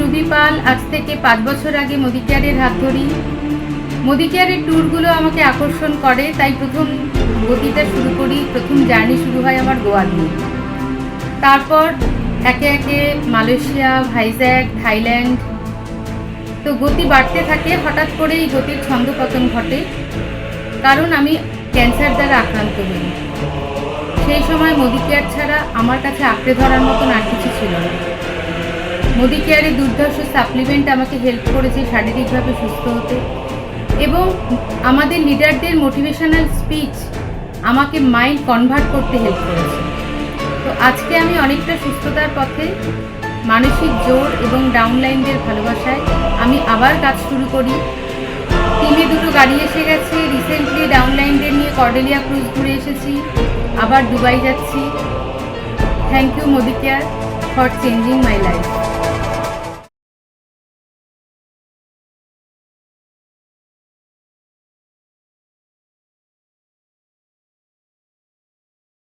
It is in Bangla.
রুবি পাল। আজ থেকে 5 বছর আগে মোদি কেয়ারের হাত ধরি। মোদি কেয়ারের ট্যুরগুলো আমাকে আকর্ষণ করে, তাই প্রথম গতিটা শুরু করি। প্রথম জার্নি শুরু হয় আমার গোয়া দিয়ে। তারপর একে একে মালয়েশিয়া, ভাইজ্যাক, থাইল্যান্ড। তো গতি বাড়তে থাকে। হঠাৎ করেই গতির ছন্দপতন ঘটে, কারণ আমি ক্যান্সার দ্বারা আক্রান্ত হই। সেই সময় মোদি কেয়ার ছাড়া আমার কাছে আঁকড়ে ধরার মতন আর কিছু ছিল না। মোদি কেয়ারের দুর্ধর্ষ সাপ্লিমেন্ট আমাকে হেল্প করেছে শারীরিকভাবে সুস্থ হতে, এবং আমাদের লিডারদের মোটিভেশনাল স্পিচ আমাকে মাইন্ড কনভার্ট করতে হেল্প করেছে। তো আজকে আমি অনেকটা সুস্থতার পথে। মানসিক জোর এবং ডাউনলাইনদের ভালোবাসায় আমি আবার কাজ শুরু করি। টিমে 2টো গাড়ি এসে গেছে। রিসেন্টলি ডাউনলাইনদের নিয়ে কর্ডেলিয়া ক্রুজ ঘুরে এসেছি, আবার দুবাই যাচ্ছি। Thank you Modi care for changing my life.